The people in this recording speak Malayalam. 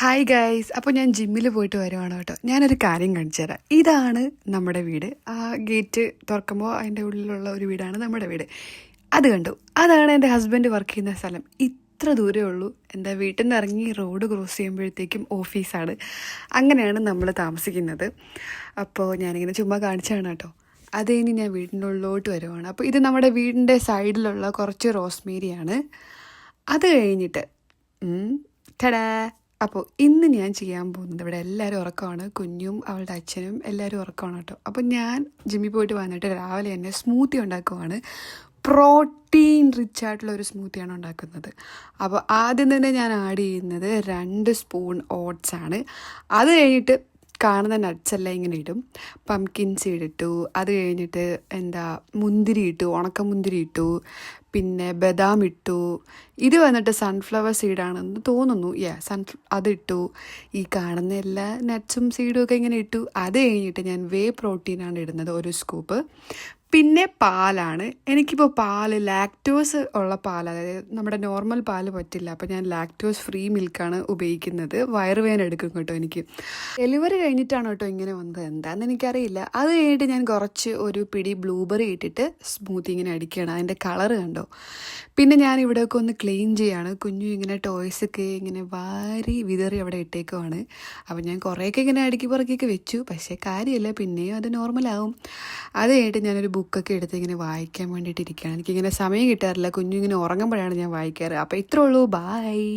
ഹായ് ഗൈസ്, അപ്പോൾ ഞാൻ ജിമ്മിൽ പോയിട്ട് വരുവാണ് കേട്ടോ. ഞാനൊരു കാര്യം കാണിച്ചു തരാം. ഇതാണ് നമ്മുടെ വീട്. ആ ഗേറ്റ് തുറക്കുമ്പോൾ അതിൻ്റെ ഉള്ളിലുള്ള ഒരു വീടാണ് നമ്മുടെ വീട്. അത് കണ്ടു, അതാണ് എൻ്റെ ഹസ്ബൻഡ് വർക്ക് ചെയ്യുന്ന സ്ഥലം. ഇത്ര ദൂരമേ ഉള്ളൂ. എൻ്റെ വീട്ടിൽ നിന്ന് ഇറങ്ങി റോഡ് ക്രോസ് ചെയ്യുമ്പോഴത്തേക്കും ഓഫീസാണ്. അങ്ങനെയാണ് നമ്മൾ താമസിക്കുന്നത്. അപ്പോൾ ഞാനിങ്ങനെ ചുമ്മാ കാണിച്ചാണ് കേട്ടോ. അത് കഴിഞ്ഞ് ഞാൻ വീടിൻ്റെ ഉള്ളിലോട്ട് വരുവാണ്. അപ്പോൾ ഇത് നമ്മുടെ വീടിൻ്റെ സൈഡിലുള്ള കുറച്ച് റോസ്മേരിയാണ്. അത് കഴിഞ്ഞിട്ട് ടടാ. അപ്പോൾ ഇന്ന് ഞാൻ ചെയ്യാൻ പോകുന്നത്, ഇവിടെ എല്ലാവരും ഉറക്കമാണ്, കുഞ്ഞും അവളുടെ അച്ഛനും എല്ലാവരും ഉറക്കമാണ് കേട്ടോ. അപ്പോൾ ഞാൻ ജിമ്മിൽ പോയിട്ട് വന്നിട്ട് രാവിലെ തന്നെ സ്മൂത്തി ഉണ്ടാക്കുവാണ്. പ്രോട്ടീൻ റിച്ച് ആയിട്ടുള്ള ഒരു സ്മൂത്തിയാണ് ഉണ്ടാക്കുന്നത്. അപ്പോൾ ആദ്യം തന്നെ ഞാൻ ആഡ് ചെയ്യുന്നത് 2 സ്പൂൺ ഓട്സ് ആണ്. അത് കഴിഞ്ഞിട്ട് കാണുന്ന നട്ട്സ് എല്ലാം ഇങ്ങനെ ഇടും. പംകിൻ സീഡ് ഇട്ടു, അത് കഴിഞ്ഞിട്ട് മുന്തിരി ഇട്ടു, ഉണക്കമുന്തിരി ഇട്ടു, പിന്നെ ബദാം ഇട്ടു. ഇത് വന്നിട്ട് സൺഫ്ലവർ സീഡാണെന്ന് തോന്നുന്നു. അതിട്ടു. ഈ കാണുന്ന എല്ലാ നട്ട്സും സീഡും ഒക്കെ ഇങ്ങനെ ഇട്ടു. അത് കഴിഞ്ഞിട്ട് ഞാൻ വേ പ്രോട്ടീനാണ് ഇടുന്നത്, 1 സ്കൂപ്പ്. പിന്നെ പാലാണ്. എനിക്കിപ്പോൾ പാല് ലാക്ടോസ് ഉള്ള പാൽ, അതായത് നമ്മുടെ നോർമൽ പാല് പറ്റില്ല. അപ്പോൾ ഞാൻ ലാക്ടോസ് ഫ്രീ മിൽക്കാണ് ഉപയോഗിക്കുന്നത്. വയറുവേദന എടുക്കും കേട്ടോ എനിക്ക്. ഡെലിവറി കഴിഞ്ഞിട്ടാണ് കേട്ടോ ഇങ്ങനെ വന്നത്, എന്താണെന്ന് എനിക്കറിയില്ല. അത് കഴിഞ്ഞിട്ട് ഞാൻ ഒരു പിടി ബ്ലൂബെറി ഇട്ടിട്ട് സ്മൂത്തി ഇങ്ങനെ അടിക്കുകയാണ്. അതിൻ്റെ കളറ് കണ്ടോ. പിന്നെ ഞാൻ ഇവിടെയൊക്കെ ഒന്ന് ക്ലീൻ ചെയ്യാണ്. കുഞ്ഞു ഇങ്ങനെ ടോയ്സൊക്കെ ഇങ്ങനെ വാരി വിതറി അവിടെ ഇട്ടേക്കുവാണ്. അപ്പോൾ ഞാൻ കുറേയൊക്കെ ഇങ്ങനെ അടുക്കി പുറക്കിയൊക്കെ വെച്ചു. പക്ഷേ കാര്യമില്ല, പിന്നെയും അത് നോർമലാവും. അത് കഴിഞ്ഞിട്ട് ഞാനൊരു ബുക്കൊക്കെ എടുത്ത് ഇങ്ങനെ വായിക്കാൻ വേണ്ടിയിട്ടിരിക്കുകയാണ്. എനിക്കിങ്ങനെ സമയം കിട്ടാറില്ല. കുഞ്ഞു ഇങ്ങനെ ഉറങ്ങുമ്പോഴാണ് ഞാൻ വായിക്കാറ്. അപ്പോൾ ഇത്രേ ഉള്ളൂ. ബായ്.